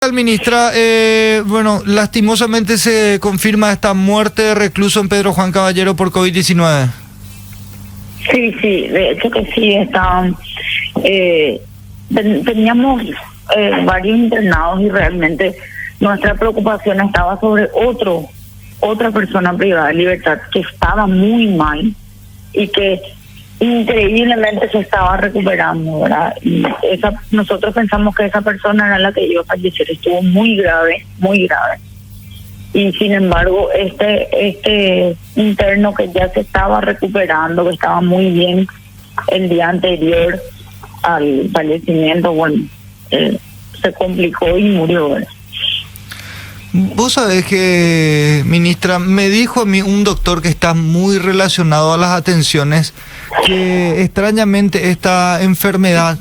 Ministra, bueno, lastimosamente se confirma esta muerte de recluso en Pedro Juan Caballero por COVID-19. Sí, de hecho que sí, teníamos varios internados y realmente nuestra preocupación estaba sobre otra persona privada de libertad que estaba muy mal y que increíblemente se estaba recuperando, ¿verdad? Y nosotros pensamos que esa persona era la que iba a fallecer, estuvo muy grave, y sin embargo este interno que ya se estaba recuperando, que estaba muy bien el día anterior al fallecimiento, bueno, se complicó y murió, ¿verdad? Vos sabés que, ministra, me dijo a mí un doctor que está muy relacionado a las atenciones que extrañamente esta enfermedad,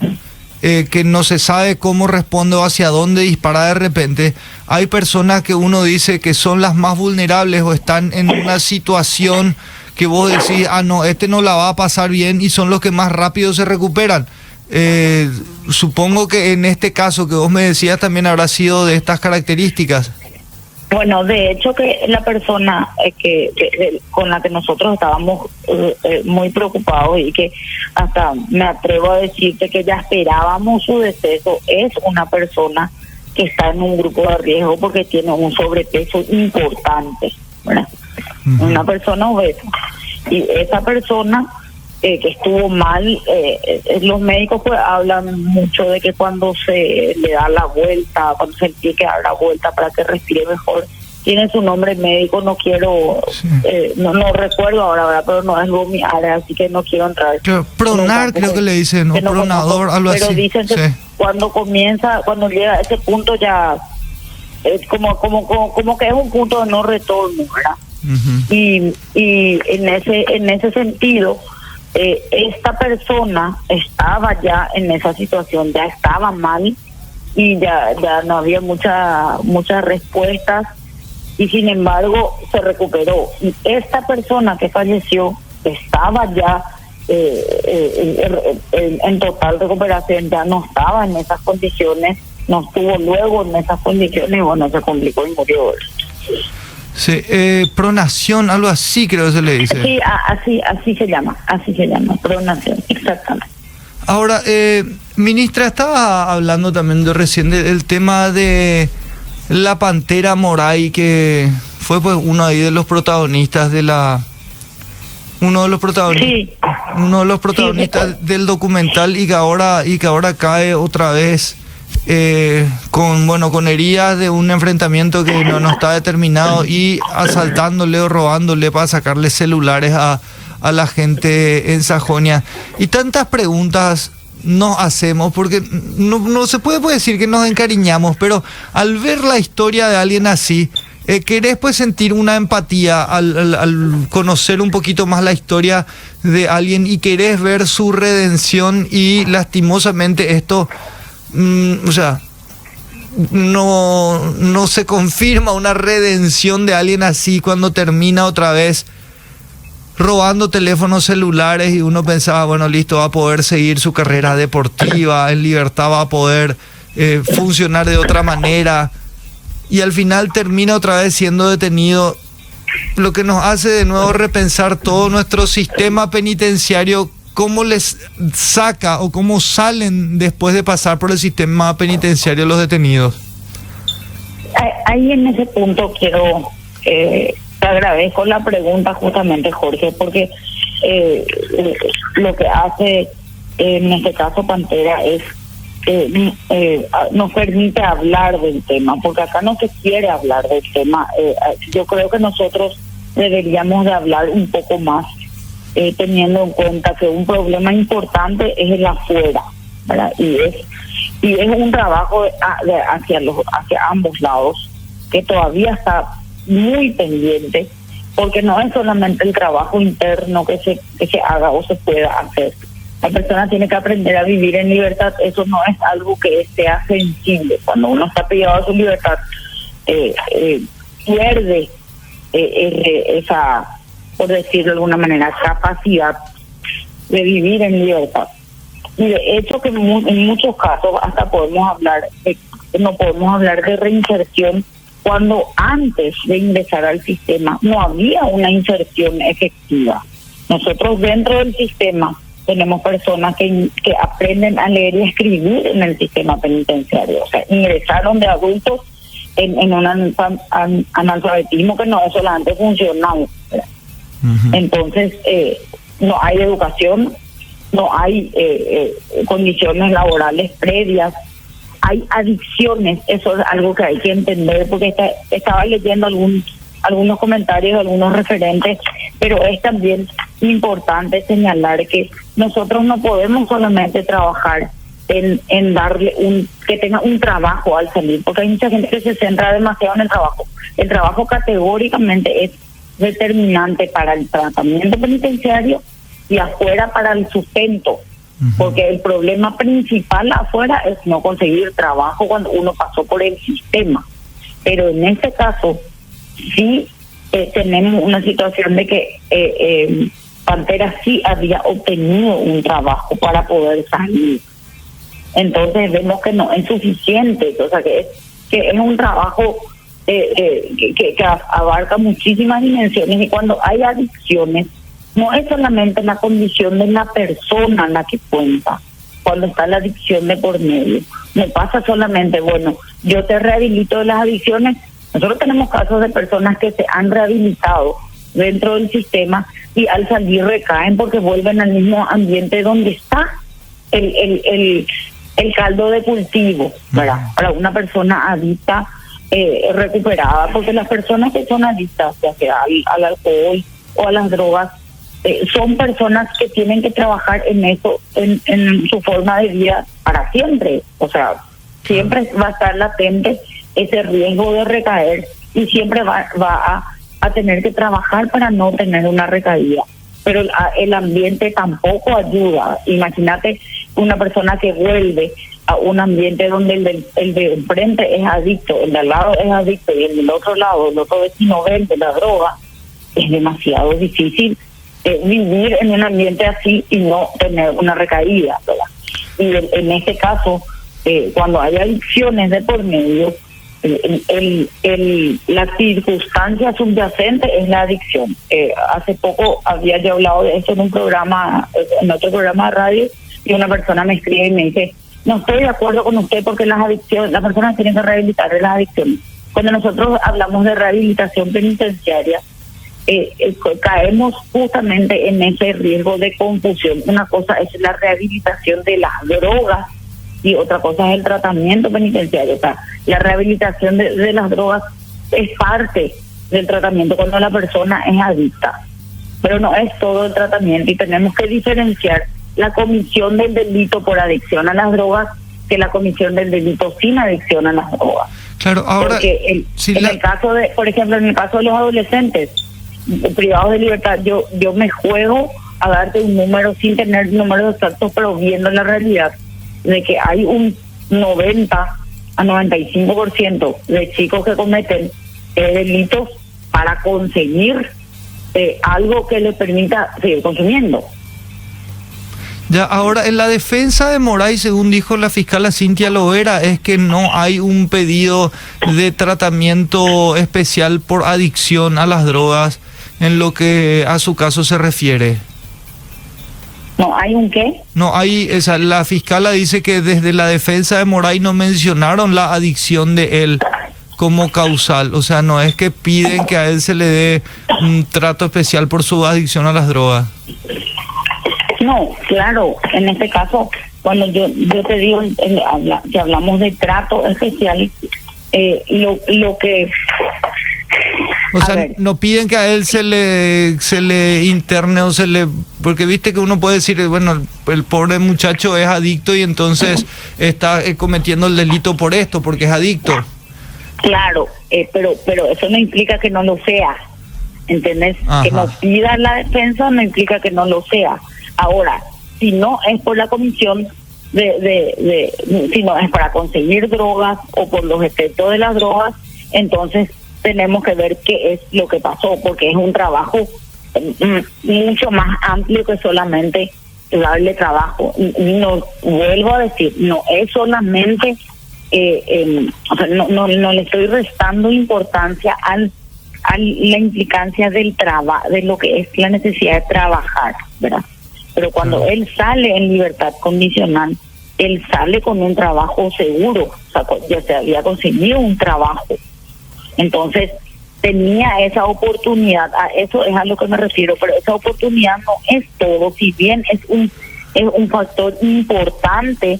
que no se sabe cómo responde o hacia dónde dispara de repente, hay personas que uno dice que son las más vulnerables o están en una situación que vos decís, no, no la va a pasar bien, y son los que más rápido se recuperan. Supongo que en este caso que vos me decías también habrá sido de estas características. Bueno, de hecho que la persona con la que nosotros estábamos muy preocupados y que hasta me atrevo a decirte que ya esperábamos su deceso, es una persona que está en un grupo de riesgo porque tiene un sobrepeso importante, ¿verdad? Uh-huh. Una persona obesa. Y esa persona que estuvo mal, los médicos pues hablan mucho de que cuando se le da la vuelta, cuando se tiene que dar la vuelta para que respire mejor, tiene su nombre médico, no quiero, no recuerdo ahora, ¿verdad? Pero no es mi área, así que no quiero entrar. Pronar, creo que le dicen, ¿no? Pronador, algo así. Pero dicen que cuando llega a ese punto ya, es como que es un punto de no retorno, ¿verdad? Uh-huh. Y en ese sentido, esta persona estaba ya en esa situación, ya estaba mal y ya no había muchas respuestas, y sin embargo se recuperó. Y esta persona que falleció estaba ya en total recuperación, ya no estaba en esas condiciones, no estuvo luego en esas condiciones y bueno, se complicó y murió. Sí, pronación, algo así creo que se le dice. Sí, así se llama, pronación, exactamente. Ahora, ministra, estaba hablando también recién del tema de la Pantera Moray, que fue pues uno ahí de los protagonistas uno de los protagonistas del documental, y que ahora cae otra vez con heridas de un enfrentamiento que no está determinado, y asaltándole o robándole para sacarle celulares a la gente en Sajonia. Y tantas preguntas nos hacemos, porque no se puede decir que nos encariñamos, pero al ver la historia de alguien así, querés pues sentir una empatía al conocer un poquito más la historia de alguien, y querés ver su redención, y lastimosamente esto, no se confirma una redención de alguien así cuando termina otra vez robando teléfonos celulares, y uno pensaba, bueno, listo, va a poder seguir su carrera deportiva en libertad, va a poder funcionar de otra manera, y al final termina otra vez siendo detenido, lo que nos hace de nuevo repensar todo nuestro sistema penitenciario, cómo les saca o cómo salen después de pasar por el sistema penitenciario los detenidos. Ahí en ese punto quiero... te agradezco la pregunta justamente, Jorge, porque lo que hace en este caso Pantera es nos permite hablar del tema, porque acá no se quiere hablar del tema. Yo creo que nosotros deberíamos de hablar un poco más, teniendo en cuenta que un problema importante es el afuera, ¿verdad? Y es un trabajo hacia ambos lados que todavía está muy pendiente, porque no es solamente el trabajo interno que se haga o se pueda hacer. La persona tiene que aprender a vivir en libertad. Eso no es algo que sea sensible. Cuando uno está privado de su libertad, pierde esa, por decirlo de alguna manera, capacidad de vivir en libertad. Y de hecho que en muchos casos hasta podemos hablar de no podemos hablar de reinserción cuando antes de ingresar al sistema no había una inserción efectiva. Nosotros dentro del sistema tenemos personas que aprenden a leer y escribir en el sistema penitenciario. O sea, ingresaron de adultos en un analfabetismo que no es solamente funcional. Uh-huh. Entonces, no hay educación, no hay condiciones laborales previas, hay adicciones. Eso es algo que hay que entender, porque estaba leyendo algunos comentarios, algunos referentes, pero es también importante señalar que nosotros no podemos solamente trabajar en darle que tenga un trabajo al salir, porque hay mucha gente que se centra demasiado en el trabajo. El trabajo categóricamente es determinante para el tratamiento penitenciario y afuera para el sustento, uh-huh. Porque el problema principal afuera es no conseguir trabajo cuando uno pasó por el sistema. Pero en este caso sí tenemos una situación de que Pantera sí había obtenido un trabajo para poder salir. Entonces vemos que no es suficiente, o sea que es un trabajo que abarca muchísimas dimensiones, y cuando hay adicciones no es solamente la condición de la persona la que cuenta. Cuando está la adicción de por medio, no pasa solamente, bueno, yo te rehabilito de las adicciones. Nosotros tenemos casos de personas que se han rehabilitado dentro del sistema y al salir recaen porque vuelven al mismo ambiente donde está el caldo de cultivo, ¿verdad? Para una persona adicta recuperada, porque las personas que son adictas, ya sea al alcohol o a las drogas, son personas que tienen que trabajar en eso, en su forma de vida para siempre. O sea, siempre va a estar latente ese riesgo de recaer y siempre va a tener que trabajar para no tener una recaída. Pero el ambiente tampoco ayuda. Imagínate una persona que vuelve a un ambiente donde el de enfrente es adicto, el de al lado es adicto y el del otro lado, el otro vecino vende la droga. Es demasiado difícil vivir en un ambiente así y no tener una recaída, ¿verdad? Y en este caso, cuando hay adicciones de por medio, la circunstancia subyacente es la adicción. Hace poco había yo hablado de esto en otro programa de radio, y una persona me escribe y me dice: no estoy de acuerdo con usted porque las personas tienen que rehabilitar de las adicciones. Cuando nosotros hablamos de rehabilitación penitenciaria, caemos justamente en ese riesgo de confusión. Una cosa es la rehabilitación de las drogas y otra cosa es el tratamiento penitenciario. O sea, la rehabilitación de las drogas es parte del tratamiento cuando la persona es adicta, pero no es todo el tratamiento, y tenemos que diferenciar la comisión del delito por adicción a las drogas que la comisión del delito sin adicción a las drogas. Claro, ahora porque el caso de, por ejemplo, en el caso de los adolescentes privados de libertad, yo me juego a darte un número sin tener números exactos, pero viendo la realidad de que hay un 90 a 95% de chicos que cometen delitos para conseguir algo que les permita seguir consumiendo. Ya, ahora, en la defensa de Moray, según dijo la fiscal Cintia Lovera, es que no hay un pedido de tratamiento especial por adicción a las drogas en lo que a su caso se refiere. ¿No hay un qué? No hay, la fiscala dice que desde la defensa de Moray no mencionaron la adicción de él como causal. O sea, no es que piden que a él se le dé un trato especial por su adicción a las drogas. No, claro, en este caso, cuando yo te digo que hablamos de trato especial, lo que... O sea, no piden que a él se le interne o porque viste que uno puede decir, bueno, el pobre muchacho es adicto y entonces está cometiendo el delito por esto, porque es adicto. Claro, pero eso no implica que no lo sea, ¿entendés? Ajá. Que no pida la defensa no implica que no lo sea. Ahora, si no es por la comisión si no es para conseguir drogas o por los efectos de las drogas, entonces tenemos que ver qué es lo que pasó, porque es un trabajo mucho más amplio que solamente darle trabajo. No, vuelvo a decir, no es solamente o sea, no le estoy restando importancia a la implicancia del trabajo, de lo que es la necesidad de trabajar, ¿verdad? Pero cuando él sale en libertad condicional, él sale con un trabajo seguro, o sea, ya se había conseguido un trabajo. Entonces, tenía esa oportunidad, a eso es a lo que me refiero, pero esa oportunidad no es todo, si bien es un factor importante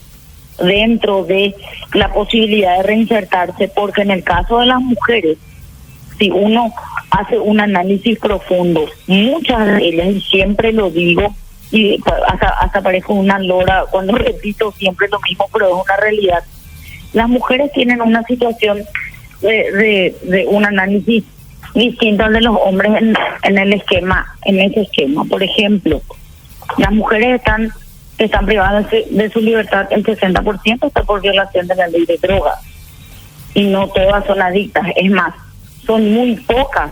dentro de la posibilidad de reinsertarse, porque en el caso de las mujeres, si uno hace un análisis profundo, muchas de ellas, y siempre lo digo, y hasta parezco una lora cuando repito siempre lo mismo, pero es una realidad, las mujeres tienen una situación de un análisis distinto al de los hombres en ese esquema. Por ejemplo, las mujeres están privadas de su libertad, el 60% está por violación de la ley de drogas, y no todas son adictas, es más, son muy pocas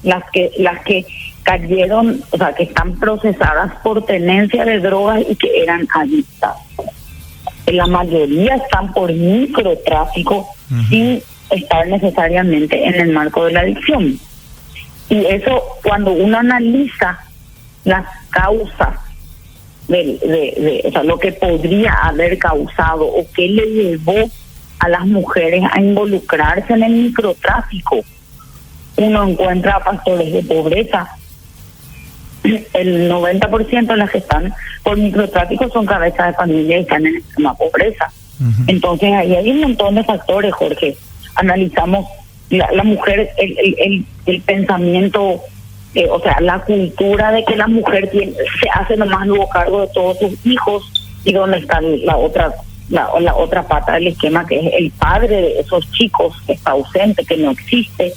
las que cayeron, o sea, que están procesadas por tenencia de drogas y que eran adictas. La mayoría están por microtráfico sin estar necesariamente en el marco de la adicción. Y eso, cuando uno analiza las causas o sea, lo que podría haber causado o qué le llevó a las mujeres a involucrarse en el microtráfico, uno encuentra factores de pobreza. El 90% de las que están por microtráfico son cabezas de familia y están en extrema pobreza. Entonces ahí hay un montón de factores, Jorge. Analizamos la mujer, el pensamiento, o sea, la cultura de que la mujer se hace nomás luego cargo de todos sus hijos, y donde está la otra pata del esquema, que es el padre de esos chicos, que está ausente, que no existe.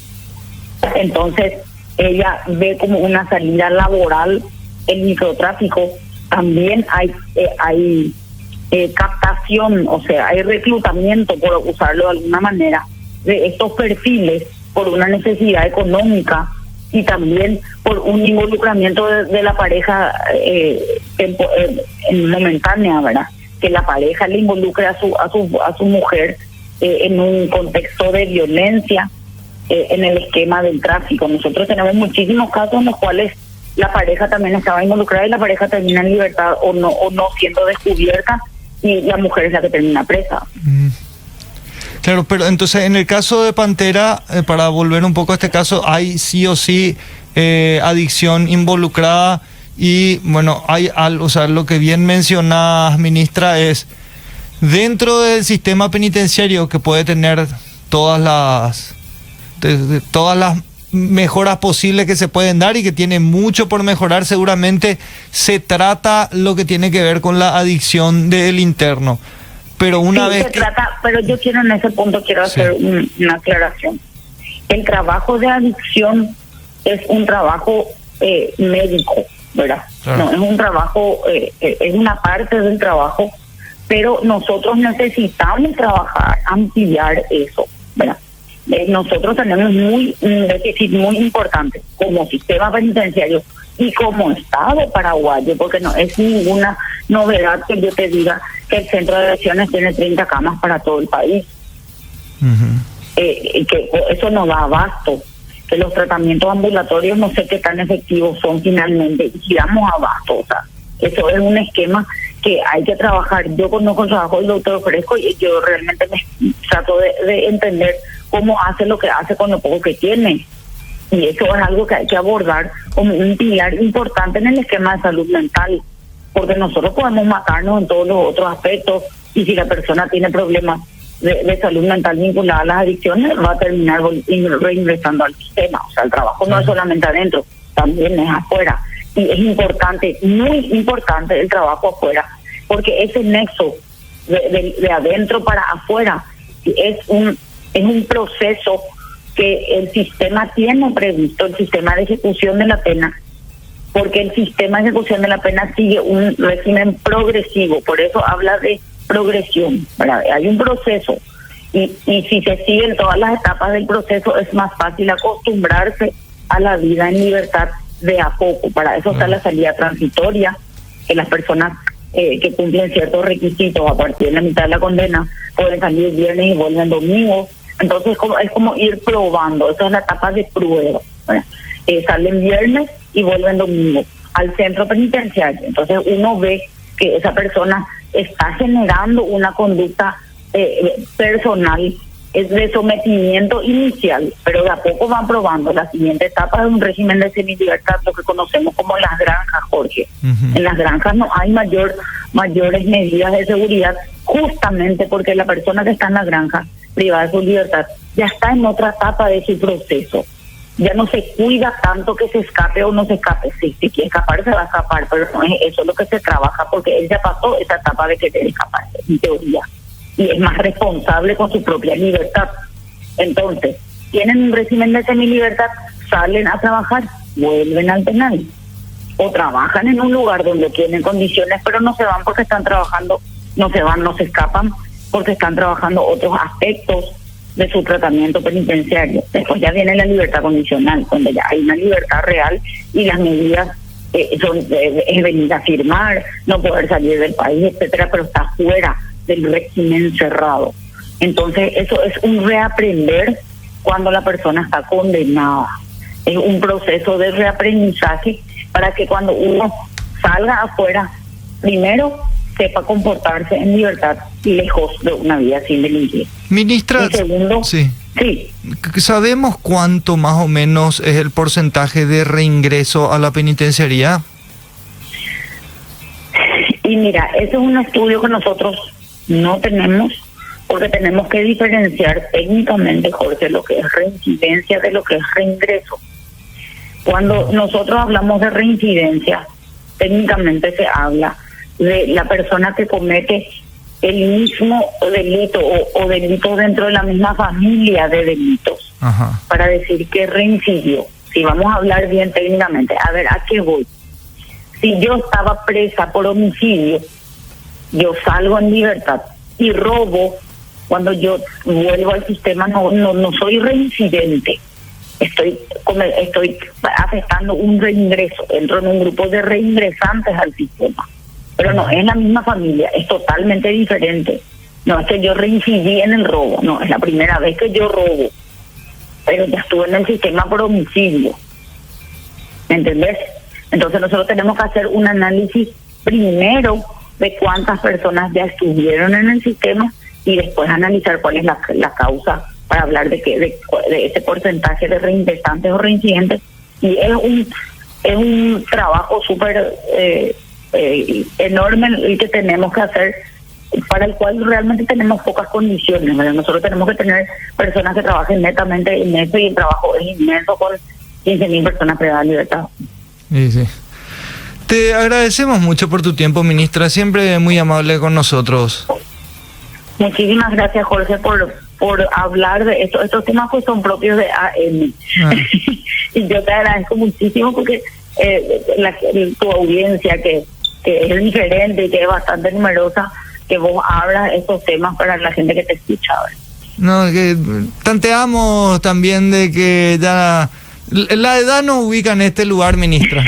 Entonces ella ve como una salida laboral el microtráfico. También hay captación, o sea, hay reclutamiento, por usarlo de alguna manera, de estos perfiles por una necesidad económica y también por un involucramiento de la pareja momentánea, ¿verdad? Que la pareja le involucre a su mujer en un contexto de violencia en el esquema del tráfico. Nosotros tenemos muchísimos casos en los cuales la pareja también estaba involucrada y la pareja termina en libertad o no siendo descubierta, y la mujer es la que termina presa. Claro, pero entonces en el caso de Pantera, para volver un poco a este caso, hay sí o sí adicción involucrada, y bueno, hay algo, o sea, lo que bien mencionas, ministra, es dentro del sistema penitenciario, que puede tener todas las mejoras posibles que se pueden dar y que tiene mucho por mejorar. Seguramente se trata lo que tiene que ver con la adicción del interno, pero una vez pero yo quiero en ese punto hacer una aclaración. El trabajo de adicción es un trabajo médico, ¿verdad? Claro. No es un trabajo, es una parte del trabajo, pero nosotros necesitamos trabajar, ampliar eso, ¿verdad? Nosotros tenemos un déficit muy importante como sistema penitenciario y como Estado paraguayo, porque no es ninguna novedad que yo te diga que el centro de adicciones tiene 30 camas para todo el país. Que eso no da abasto, que los tratamientos ambulatorios no sé qué tan efectivos son finalmente, y si damos abasto, o sea, eso es un esquema que hay que trabajar. Yo conozco el trabajo del doctor Fresco y yo realmente me trato de entender cómo hace lo que hace con lo poco que tiene, y eso es algo que hay que abordar como un pilar importante en el esquema de salud mental, porque nosotros podemos matarnos en todos los otros aspectos, y si la persona tiene problemas de salud mental vinculada a las adicciones, va a terminar reingresando al sistema. O sea, el trabajo no es solamente adentro, también es afuera, y es importante, muy importante el trabajo afuera, porque ese nexo de adentro para afuera es un proceso que el sistema tiene previsto, el sistema de ejecución de la pena, porque el sistema de ejecución de la pena sigue un régimen progresivo, por eso habla de progresión, ¿verdad? Hay un proceso, y si se siguen todas las etapas del proceso, es más fácil acostumbrarse a la vida en libertad de a poco. Para eso está la salida transitoria, que las personas que cumplen ciertos requisitos a partir de la mitad de la condena, pueden salir viernes y vuelven domingo. Entonces es como ir probando, esa es la etapa de prueba. Salen viernes y vuelven domingo al centro penitenciario. Entonces uno ve que esa persona está generando una conducta personal de sometimiento inicial, pero de a poco van probando. La siguiente etapa es un régimen de semilibertad, lo que conocemos como las granjas, Jorge. En las granjas no hay mayores medidas de seguridad, justamente porque la persona que está en la granja privada de su libertad ya está en otra etapa de su proceso. Ya no se cuida tanto que se escape o no se escape. Si quiere escapar, se va a escapar, pero no es eso lo que se trabaja, porque él ya pasó esa etapa de querer escaparse, en teoría, y es más responsable con su propia libertad. Entonces, tienen un régimen de semilibertad, salen a trabajar, vuelven al penal, o trabajan en un lugar donde tienen condiciones, pero no se van porque están trabajando, no se escapan porque están trabajando otros aspectos de su tratamiento penitenciario. Después ya viene la libertad condicional, donde ya hay una libertad real y las medidas es venir a firmar, no poder salir del país, etcétera, pero está fuera del régimen cerrado. Entonces eso es un reaprender cuando la persona está condenada. Es un proceso de reaprendizaje para que cuando uno salga afuera, primero sepa comportarse en libertad lejos de una vida sin delinquir. Ministra, y segundo, sí. Sí. ¿Sabemos cuánto más o menos es el porcentaje de reingreso a la penitenciaría? Y mira, ese es un estudio que nosotros no tenemos, porque tenemos que diferenciar técnicamente, Jorge, lo que es reincidencia de lo que es reingreso. Cuando nosotros hablamos de reincidencia, técnicamente se habla de la persona que comete el mismo delito o delito dentro de la misma familia de delitos. Ajá. Para decir que reincidió. Si vamos a hablar bien técnicamente, a ver, ¿a qué voy? Si yo estaba presa por homicidio, yo salgo en libertad y robo, cuando yo vuelvo al sistema no soy reincidente. Estoy afectando un reingreso, entro en un grupo de reingresantes al sistema. Pero no, es la misma familia, es totalmente diferente. No es que yo reincidí en el robo, no, es la primera vez que yo robo, pero ya estuve en el sistema por homicidio. ¿Me entendés? Entonces nosotros tenemos que hacer un análisis primero de cuántas personas ya estuvieron en el sistema y después analizar cuál es la causa para hablar de ese porcentaje de reingresantes o reincidentes. Y es un trabajo súper enorme el que tenemos que hacer, para el cual realmente tenemos pocas condiciones, ¿verdad? Nosotros tenemos que tener personas que trabajen netamente en eso, y el trabajo es inmenso con 15.000 personas privadas de libertad. Sí. Te agradecemos mucho por tu tiempo, ministra, siempre muy amable con nosotros. Muchísimas gracias, Jorge, por hablar de esto. Estos temas pues son propios de AM. Y yo te agradezco muchísimo porque tu audiencia, que es diferente y que es bastante numerosa, que vos hablas estos temas para la gente que te escucha. No, que tanteamos también de que ya la edad nos ubica en este lugar, ministra,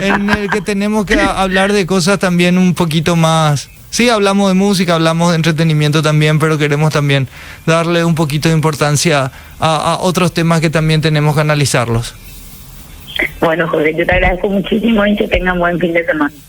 en el que tenemos que hablar de cosas también un poquito más. Sí, hablamos de música, hablamos de entretenimiento también, pero queremos también darle un poquito de importancia a otros temas que también tenemos que analizarlos. Bueno, Jorge, yo te agradezco muchísimo y que tengan buen fin de semana.